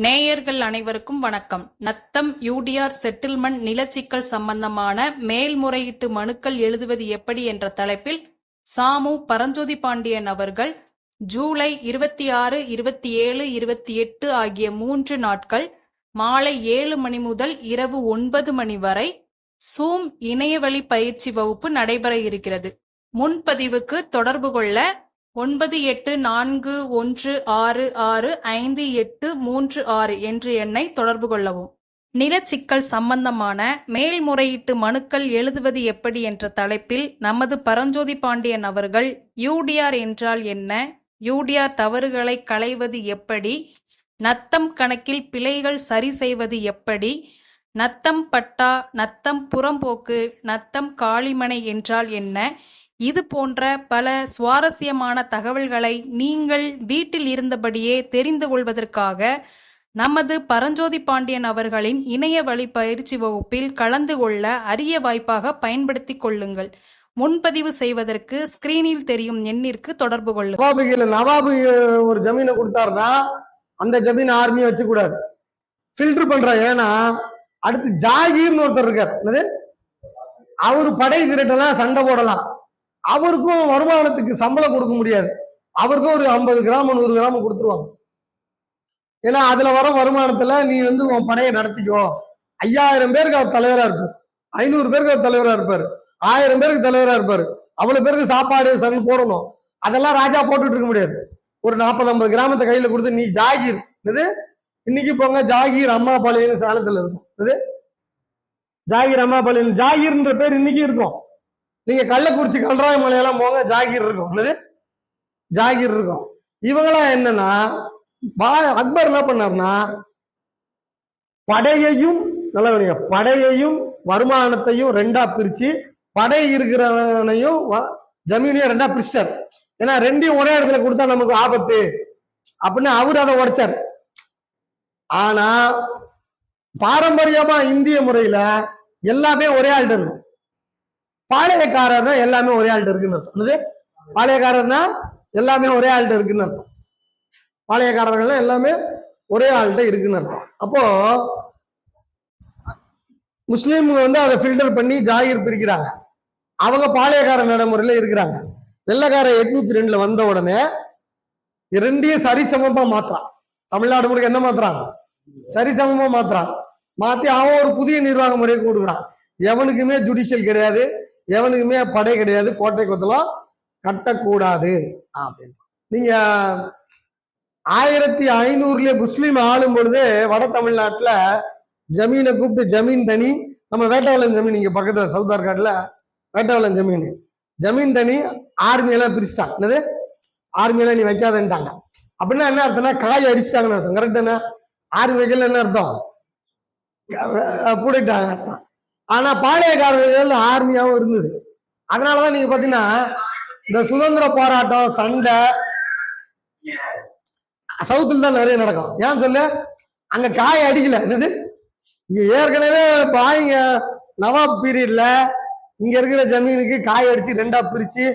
நேயர்கள் அனைவருக்கும் வணக்கம். நத்தம் யூடிஆர் செட்டில்மெண்ட் நிலச்சிக்கல் சம்பந்தமான மேல்முறையீட்டு மனுக்கள் எழுதுவது எப்படி என்ற தலைப்பில் சாமு பரஞ்சோதி பாண்டியன் அவர்கள் ஜூலை 26, 27, 28 ஆகிய 3 நாட்கள் மாலை 7 மணி முதல் இரவு 9 மணி வரை சூம் இணையவழி பயிற்சி வகுப்பு நடைபெற இருக்கிறது. முன்பதிவுக்கு தொடர்பு கொள்ள 9841665836 என்ற எண்ணை தொடர்பு கொள்ளவும். நிலச்சிக்கல் சம்பந்தமான மேல்முறையீட்டு மனுக்கள் எழுதுவது எப்படி என்ற தலைப்பில் நமது பரஞ்சோதி பாண்டியன் அவர்கள் யூடிஆர் என்றால் என்ன, யூடிஆர் தவறுகளை களைவது எப்படி, நத்தம் கணக்கில் பிழைகள் சரி செய்வது எப்படி, நத்தம் பட்டா, நத்தம் புறம்போக்கு, நத்தம் காளிமனை என்றால் என்ன, இது போன்ற பல சுவாரஸ்யமான தகவல்களை நீங்கள் வீட்டில் இருந்தபடியே தெரிந்து கொள்வதற்காக நமது பரஞ்சோதி பாண்டியன் அவர்களின் இணைய வழி பயிற்சி வகுப்பில் கலந்து கொள்ள அரிய வாய்ப்பாக பயன்படுத்தி கொள்ளுங்கள். முன்பதிவு செய்வதற்கு ஸ்கிரீனில் தெரியும் எண்ணிற்கு தொடர்பு கொள்ளுங்கள். நவாபு ஒரு ஜமீனை கொடுத்தாருன்னா அந்த ஜமீன் ஆர்மியை வச்சு கூடாது, ஃபில்டர் பண்ற. ஏன்னா அடுத்து ஜாகீர்னு ஒருத்தர் இருக்கார், அவரு படை திரட்டலாம், சண்டை போடலாம், அவருக்கும் வருமானத்துக்கு சம்பளம் கொடுக்க முடியாது. அவருக்கும் ஒரு 50 கிராம் 100 கிராம் கொடுத்துருவாங்க. ஏன்னா அதுல வர வருமானத்துல நீ உன் படையை நடத்திக்கோ. 5000 பேருக்கு அவர் தலைவரா இருப்பார், 500 பேருக்கு அவர் தலைவரா இருப்பாரு, 1000 பேருக்கு தலைவரா இருப்பாரு. அவ்வளவு பேருக்கு சாப்பாடு சன் போடணும். அதெல்லாம் ராஜா போட்டுட்டு இருக்க முடியாது. ஒரு 40-50 கிராமத்தை கையில கொடுத்து நீ ஜாகீர் இது இன்னைக்கு போங்க, ஜாகீர் அம்மாபாளையன்னு சேலத்துல இருக்கும். இது ஜாகீர் அம்மாபாளையம், ஜாகீர்ன்ற பேர் இன்னைக்கு இருக்கும். நீங்க கள்ளக்குறிச்சி கல்ராய மலையெல்லாம் போங்க, ஜாகீர் இருக்கும். ஜாகீர் இருக்கும். இவங்களாம் என்னன்னா, அக்பர் என்ன பண்ணார்னா படையையும் படையையும் வருமானத்தையும் ரெண்டா பிரிச்சு, படை இருக்கிறவனையும் ஜமீனையும் ரெண்டா பிரிச்சார். ஏன்னா ரெண்டையும் ஒரே இடத்துல கொடுத்தா நமக்கு ஆபத்து அப்படின்னு அவரு அதை உடைச்சார். ஆனா பாரம்பரியமா இந்திய முறையில எல்லாமே ஒரே ஆள்கிட்ட இருக்கும். பாளையக்காரர்னா எல்லாமே ஒரே ஆள்கிட்ட இருக்குன்னு அர்த்தம். பாளையக்காரர்னா எல்லாமே ஒரே ஆள்கிட்ட இருக்குன்னு அர்த்தம். பாளையக்காரர்கள் எல்லாமே ஒரே ஆள்கிட்ட இருக்குன்னு அர்த்தம். அப்போ முஸ்லீம் அதை ஃபில்டர் பண்ணி ஜாகீர் பிரிக்கிறாங்க. அவங்க பாளையக்கார நடைமுறையில இருக்கிறாங்க. வெள்ளக்கார 802 வந்த உடனே ரெண்டையும் சரிசமமா மாத்துறான். தமிழ்நாடு முறைக்கு என்ன மாத்துறாங்க? சரிசமமா மாத்துறான். மாத்தி அவன் ஒரு புதிய நிர்வாக முறையை கொடுக்குறான். எவனுக்குமே ஜுடிஷியல் கிடையாது, எவனுக்குமே படை கிடையாது, கோட்டை கொத்தலாம் கட்டக்கூடாது அப்படின்னு. நீங்க 1500 முஸ்லீம் ஆளும் பொழுது வட தமிழ்நாட்டுல ஜமீனை கூப்பிட்டு, ஜமீன் தனி, நம்ம வேட்டவளம் ஜமீன் இங்க பக்கத்துல சவுத் ஆர்காட்ல வேட்டவளம் ஜமீன் தனி, ஆர்மியெல்லாம் பிரிச்சுட்டாங்க. என்னது ஆர்மியெல்லாம் நீ வைக்காதன்ட்டாங்க. அப்படின்னா என்ன அர்த்தம்னா காய் அடிச்சுட்டாங்கன்னு அர்த்தம். கரெக்ட் தானே? ஆர்மி வைக்கல என்ன அர்த்தம்? பூடிட்டாங்க அர்த்தம். ஆனா பாளையக்காரர்கள் ஆர்மியாவும் இருந்தது. அதனாலதான் நீங்க பாத்தீங்கன்னா இந்த சுதந்திர போராட்டம் சண்டை சவுத்துல தான் நிறைய நடக்கும். ஏன் சொல்ல, அங்க காய அடிக்கல. என்னது இங்க ஏற்கனவே பாய்ங்க நவாப் பீரியட்ல இங்க இருக்கிற ஜமீனுக்கு காய அடிச்சு ரெண்டா பிரிச்சு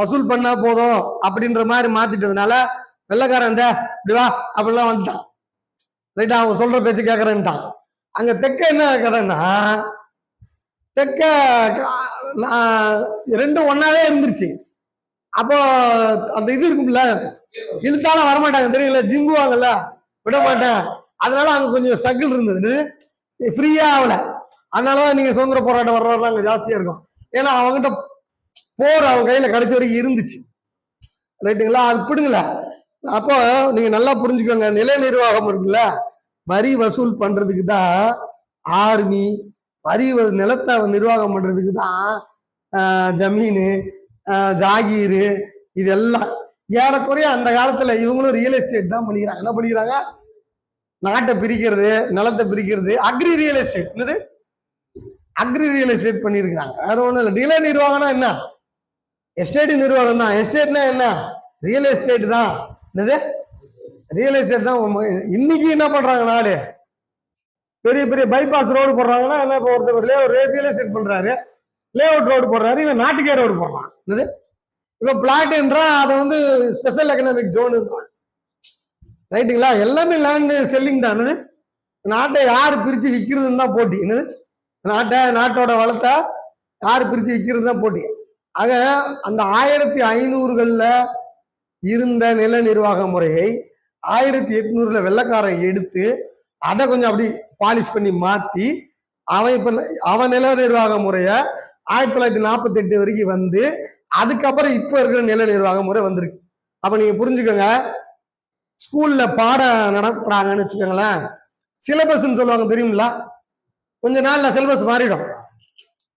வசூல் பண்ணா போதும் அப்படின்ற மாதிரி மாத்திட்டதுனால வெள்ளக்காரன் இப்படி வா அப்படிலாம் வந்துட்டான். ரைட்டா, அவங்க சொல்ற பேச்சு கேட்கறேன்ட்டான். அங்க தெக்க என்ன கதைன்னா, தெக்க ரெண்டும் ஒன்னாவே இருந்துருச்சு. அப்போ அந்த இது இருக்கும்ல, இழுத்தாலும் வரமாட்டாங்க தெரியல, ஜிம்புவாங்கல்ல, விட மாட்டேன். அதனால அங்க கொஞ்சம் ஸ்ட்ரகிள் இருந்தது, ஃப்ரீயா ஆகல. அதனாலதான் நீங்க சுதந்திர போராட்டம் வர்றவரெல்லாம் அங்க ஜாஸ்தியா இருக்கும். ஏன்னா அவங்ககிட்ட போர் அவங்க கையில கடைசி வரைக்கும் இருந்துச்சு. ரைட்டுங்களா? அது பிடுங்கல. அப்போ நீங்க நல்லா புரிஞ்சுக்கோங்க, நில நிர்வாகம் இருக்குல்ல, வரி வசூல் பண்றதுக்கு தான் ஆர்மி, வரி நிலத்தை நிர்வாகம் பண்றதுக்கு தான் ஜமீனு, ஜாகீரு, இதெல்லாம் ஏறக்குறைய அந்த காலத்துல இவங்களும் ரியல் எஸ்டேட் தான் பண்ணிக்கிறாங்க. என்ன பண்ணிக்கிறாங்க? நாட்டை பிரிக்கிறது, நிலத்தை பிரிக்கிறது, அக்ரி ரியல் எஸ்டேட். என்னது அக்ரி ரியல் எஸ்டேட் பண்ணிருக்கிறாங்க. வேற ஒண்ணும் இல்லை. நில நிர்வாகம்னா என்ன? எஸ்டேட் நிர்வாகம் தான். எஸ்டேட்னா என்ன? ரியல் எஸ்டேட் தான். என்னது ரியல் எஸ்டேட் தான். இன்னைக்கு என்ன பண்றாங்க, நாடு பெரிய பெரிய பைபாஸ் ரோடு போடுறாங்கன்னா என்ன, இப்போ ஒருத்தர் ரியல் எஸ்டேட் பண்றாரு, லே அவுட் ரோடு போடுறாரு, இவன் நாட்டுக்கே ரோடு போடுறான். என்னது இப்ப பிளாட் என்றா அதை ஸ்பெஷல் எக்கனாமிக் ஜோன். ரைட்டுங்களா? எல்லாமே லேண்டு செல்லிங் தான். என்னது? நாட்டை யார் பிரிச்சு விற்கிறதுன்னு தான் போட்டி. என்னது? நாட்டோட வளத்தை யார் பிரிச்சு விற்கிறது தான் போட்டி. ஆக அந்த 1500களில் இருந்த நில நிர்வாக முறையை 1800ல வெள்ளைக்காரன் எடுத்து அதை கொஞ்சம் அப்படி பாலிஷ் பண்ணி மாத்தி அவன் நில நிர்வாக முறைய 1948 வரைக்கும் வந்து அதுக்கப்புறம் இப்ப இருக்கிற நில நிர்வாக முறை வந்திருக்கு. அப்ப நீங்க புரிஞ்சுக்கோங்க, ஸ்கூல்ல பாடம் நடத்துறாங்கன்னு வச்சுக்கோங்களேன், சிலபஸ்ன்னு சொல்லுவாங்க தெரியுங்களா? கொஞ்ச நாள்ல சிலபஸ் மாறிடும்.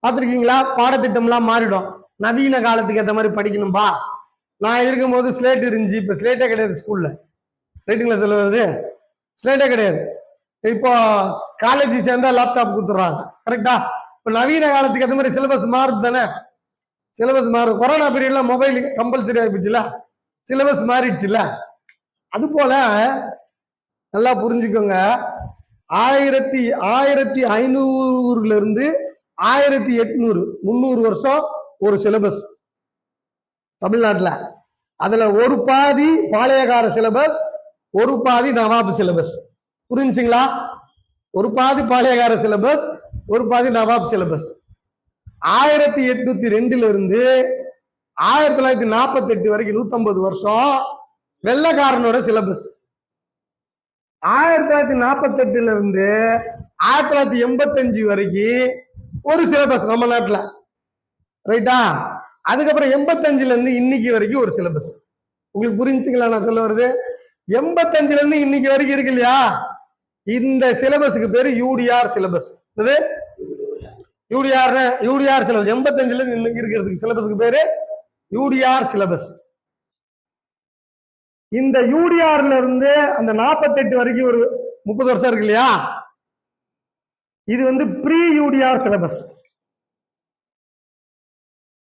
பார்த்துருக்கீங்களா? பாடத்திட்டம்லாம் மாறிடும். நவீன காலத்துக்கு ஏற்ற மாதிரி படிக்கணும்பா. நான் இருக்கும்போது ஸ்லேட் இருந்துச்சு, இப்ப ஸ்லேட்டே கிடையாது ஸ்கூல்ல. ரைட்டுங்களா? சொல்லுவது ஸ்லேட்டே கிடையாது. இப்போ காலேஜ் சேர்ந்தா லேப்டாப் கொடுத்துட்றாங்க. கரெக்டா? இப்போ நவீன காலத்துக்கு ஏற்ற மாதிரி சிலபஸ் மாறுது தானே? சிலபஸ் மாறும். கொரோனா பீரியட்ல மொபைல் கம்பல்சரி ஆயிடுச்சுல, சிலபஸ் மாறிடுச்சுல. அது போல நல்லா புரிஞ்சுக்கோங்க, 1500ல இருந்து 1800 300 வருஷம் ஒரு சிலபஸ் தமிழ்நாட்டுல. அதுல ஒரு பாதி பாளையக்கார சிலபஸ், ஒரு பாதி நவாப் சிலபஸ். புரிஞ்சுங்களா? ஒரு பாதி பாளையக்கார சிலபஸ், ஒரு பாதி நவாப் சிலபஸ். 1802ல இருந்து 1948 வரைக்கும் 150 வருஷம் வெள்ளைக்காரனோட சிலபஸ். 1948ல இருந்து 1985 வரைக்கும் ஒரு சிலபஸ் நம்ம நாட்டுல. ரைட்டா? அதுக்கப்புறம் 85ல இருந்து இன்னைக்கு வரைக்கும் ஒரு சிலபஸ். உங்களுக்கு புரிஞ்சுங்களா நான் சொல்ல வருது? 85ல இருந்து இன்னைக்கு வரைக்கும் இருக்கு இல்லையா, இந்த சிலபஸுக்கு பேரு யூடிஆர் சிலபஸ். யூடிஆர் சிலபஸ் 85ல இருந்து இன்னைக்கு இருக்கிறதுக்கு சிலபஸுக்கு பேரு யூடிஆர் சிலபஸ். இந்த யூடிஆர்ல இருந்து அந்த 48 வரைக்கும் ஒரு 30 வருஷம் இருக்கு இல்லையா, இது வந்து ப்ரீ யூடிஆர் சிலபஸ்.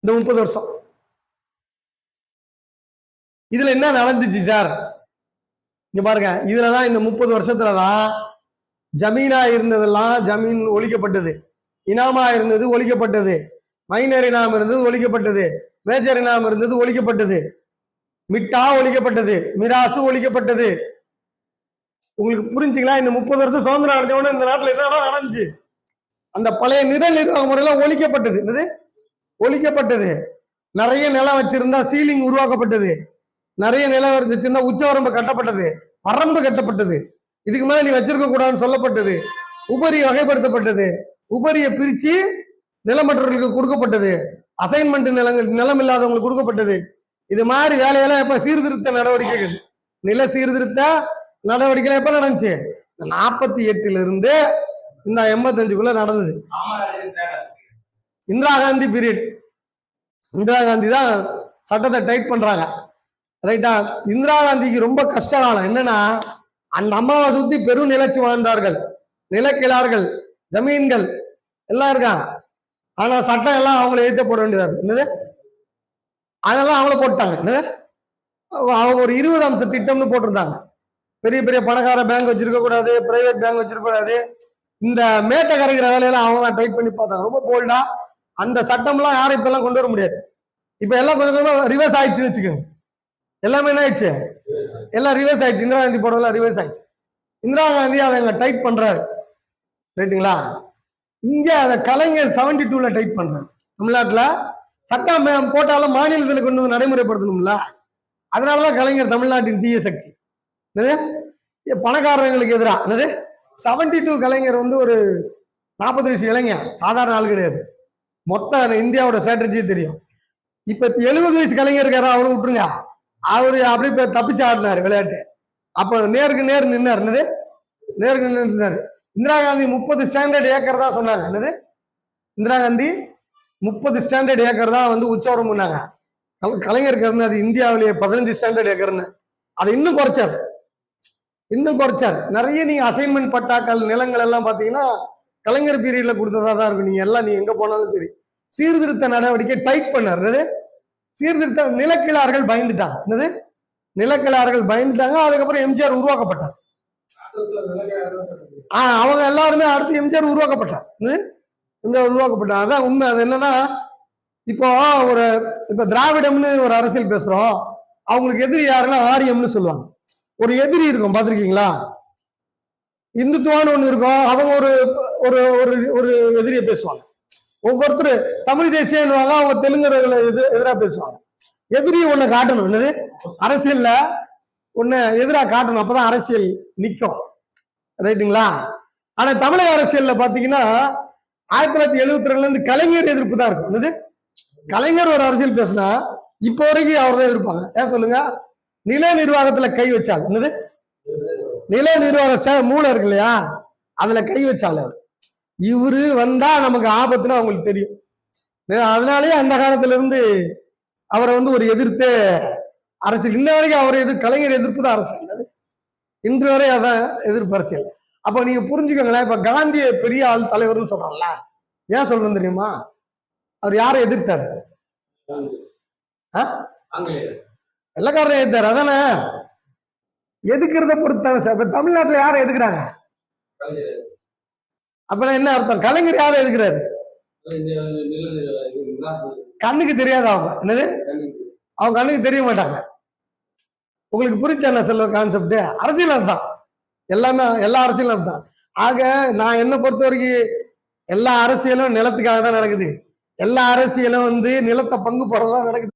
இந்த 30 வருஷம் இதுல என்ன நடந்துச்சு சார்? இங்க பாருங்க, இதுலதான் இந்த 30 வருஷத்துலதான் ஜமீனா இருந்ததெல்லாம் ஜமீன் ஒழிக்கப்பட்டது, இனாமா இருந்தது ஒழிக்கப்பட்டது, மைனர் இனாம் இருந்தது ஒழிக்கப்பட்டது, மேஜர் இனாம் இருந்தது ஒழிக்கப்பட்டது, மிட்டா ஒழிக்கப்பட்டது, மிராசு ஒழிக்கப்பட்டது. உங்களுக்கு புரிஞ்சுங்களா? இந்த 30 வருஷம் சுதந்திரம் அடைஞ்சவொடனே இந்த நாட்டுல என்னெல்லாம் நடந்துச்சு? அந்த பழைய நில நிர்வாக முறையெல்லாம் ஒழிக்கப்பட்டது. என்னது? ஒழிக்கப்பட்டது. நிறைய நிலம் வச்சிருந்தா சீலிங் உருவாக்கப்பட்டது, நிறைய நிலம் வச்சிருந்தா உச்சவரம்பு கட்டப்பட்டது, வரம்பு கட்டப்பட்டது, இதுக்கு மேல நீ வச்சிருக்க கூடாதுன்னு சொல்லப்பட்டது, உபரி வகைப்படுத்தப்பட்டது, உபரியை பிரிச்சு நிலமற்றவர்களுக்கு கொடுக்கப்பட்டது, அசைன்மெண்ட் நிலம் இல்லாதவங்களுக்கு கொடுக்கப்பட்டது. இது மாதிரி வேலையெல்லாம் எப்ப சீர்திருத்த நடவடிக்கைகள், நில சீர்திருத்த நடவடிக்கைகள் எப்ப நடந்துச்சு? 48ல இருந்து இந்த 85க்குள்ள நடந்தது. இந்திரா காந்தி பீரியட். இந்திரா காந்தி தான் சட்டத்தை டைட் பண்றாங்க. ரைட்டா? இந்திரா காந்திக்கு ரொம்ப கஷ்ட காலம். என்னன்னா, அந்த அம்மாவை சுத்தி பெரும் நிலச்சி வாழ்ந்தார்கள், நிலக்கிழார்கள், ஜமீன்கள் எல்லாம் இருக்காங்க. ஆனா சட்டம் எல்லாம் அவங்களை எழுத்த போட வேண்டியதா இருக்கு. என்னது? அதெல்லாம் அவங்கள போட்டாங்க. என்னது? அவங்க ஒரு 20 அம்ச திட்டம்னு போட்டிருந்தாங்க. பெரிய பெரிய பணக்கார பேங்க் வச்சிருக்க கூடாது, பிரைவேட் பேங்க் வச்சிருக்க கூடாது. இந்த மேட்டை கரைக்கிற வேலையெல்லாம் அவங்க தான் டைட் பண்ணி பார்த்தாங்க ரொம்ப போல்டா. அந்த சட்டம்லாம் யாரும் இப்ப எல்லாம் கொண்டு வர முடியாது. இப்ப எல்லாம் கொஞ்சம் கொஞ்சமா ரிவர்ஸ் ஆயிடுச்சுன்னு வச்சுக்கோங்க. எல்லாமே என்ன ஆயிடுச்சு? எல்லாம் ரிவர்ஸ் ஆயிடுச்சு. இந்திரா காந்தி போடுறதுலாம் ரிவர்ஸ் ஆயிடுச்சு. இந்திரா காந்தி அதை எங்க டைட் பண்றாரு. ரைட்டுங்களா? இங்க அதை கலைஞர் 72ல டைட் பண்றாரு. தமிழ்நாட்டுல சட்டம் போட்டாலும் மாநிலத்தில் கொண்டு வந்து நடைமுறைப்படுத்தணும்ல. அதனாலதான் கலைஞர் தமிழ்நாட்டின் தீய சக்தி. பணக்காரங்களுக்கு எதிராக. என்னது? 72 கலைஞர் வந்து ஒரு 40 வயசு இளைஞர், சாதாரண ஆள் கிடையாது. மொத்த இந்தியாவோட ஸ்ட்ராட்டஜி தெரியும். இப்ப 70 வயசு கலைஞர் இருக்காரு, அவரு விட்டுருங்க. அவரு அப்படி தப்பிச்சு ஆடினாரு விளையாட்டு. அப்ப நேருக்கு நேர் நின்னார். என்னது? நேருக்கு நேர் நின்னாரு. இந்திரா காந்தி 30 ஸ்டாண்டர்ட் ஏக்கர் தான் சொன்னாங்க. என்னது? இந்திரா காந்தி 30 ஸ்டாண்டர்ட் ஏக்கர் தான் வந்து உச்சவரம் பண்ணாங்க. கலைஞர் கருணாநிதி இந்தியாவிலேயே 15 ஸ்டாண்டர்ட் ஏக்கர்னு அதை இன்னும் குறைச்சார். நிறைய நீங்க அசைன்மெண்ட் பட்டாக்கள் நிலங்கள் எல்லாம் பாத்தீங்கன்னா கலைஞர் பீரியட்ல கொடுத்ததா தான் இருக்கும். நீங்க எல்லாம் நீங்க எங்க போனாலும் சரி. சீர்திருத்த நடவடிக்கை டைட் பண்ணார். என்னது? சீர்திருத்த நிலக்கிழார்கள் பயந்துட்டாங்க. என்னது? நிலக்கிழார்கள் பயந்துட்டாங்க. அதுக்கப்புறம் எம்ஜிஆர் உருவாக்கப்பட்டார். அவங்க எல்லாருமே அடுத்து எம்ஜிஆர் உருவாக்கப்பட்டார். எம்ஜிஆர் உருவாக்கப்பட்டார். அதான் உண்மை. அது என்னன்னா, இப்போ இப்ப திராவிடம்னு ஒரு அரசியல் பேசுறோம், அவங்களுக்கு எதிரி யாருன்னா ஆரியம்னு சொல்லுவாங்க. ஒரு எதிரி இருக்கும், பார்த்திருக்கீங்களா? இந்துத்துவான்னு ஒண்ணு இருக்கும், அவங்க ஒரு ஒரு ஒரு ஒரு எதிரியை பேசுவாங்க. ஒவ்வொருத்தர் தமிழ் தேசியம்னுவாங்க, அவங்க தெலுங்கர்களை எதிராக பேசுவாங்க. எதிரி ஒண்ணு காட்டணும், என்னது அரசியல்ல ஒண்ணு எதிராக காட்டணும், அப்பதான் அரசியல் நிக்கும். ரைட்டுங்களா? ஆனா தமிழக அரசியல்ல பாத்தீங்கன்னா 1972ல இருந்து கலைஞர் எதிர்ப்பு தான் இருக்கும். என்னது கலைஞர் ஒரு அரசியல் பேசினா இப்போ வரைக்கும் அவர் தான் எதிர்ப்பாங்க. ஏன் சொல்லுங்க? நில நிர்வாகத்துல கை வச்சாங்க. என்னது நில நிர்வாக மூளை இருக்கு இல்லையா, அதுல கை வச்சாங்க. இவரு வந்தா நமக்கு ஆபத்துன்னு அவங்களுக்கு தெரியும். அதனாலேயே அந்த காலத்துல இருந்து அவரை ஒரு எதிர்த்து அரசியல் இன்ன வரைக்கும் அவர் கலைஞர் எதிர்ப்பு தான் அரசியல். இன்று வரை அதான் எதிர்ப்பு அரசியல். அப்ப நீங்க புரிஞ்சுக்கோங்களேன், இப்ப காந்திய பெரிய ஆள் தலைவர்னு சொல்றோம்ல, ஏன் சொல்றேன் தெரியுமா? அவர் யாரை எதிர்த்தாரு? வெள்ளக்காரனை எதிர்த்தாரு. அதானே எதுக்குறத பொறுத்தாங்க சார். இப்ப தமிழ்நாட்டுல யாரை எதுக்குறாங்க? அப்ப என்ன அர்த்தம்? கலைஞர் யாரை எதுக்குறாரு? கண்ணுக்கு தெரியாத அவங்க. என்னது அவங்க கண்ணுக்கு தெரிய மாட்டாங்க. உங்களுக்கு புரிச்சா நான் சொல்ல கான்செப்ட்? அரசியல் அதுதான், எல்லாமே எல்லா அரசியலும் அதுதான். ஆக நான் என்ன பொறுத்த வரைக்கும் எல்லா அரசியலும் நிலத்துக்காக தான் நடக்குது. எல்லா அரசியலும் நிலத்தை பங்கு போடுறதா நடக்குது.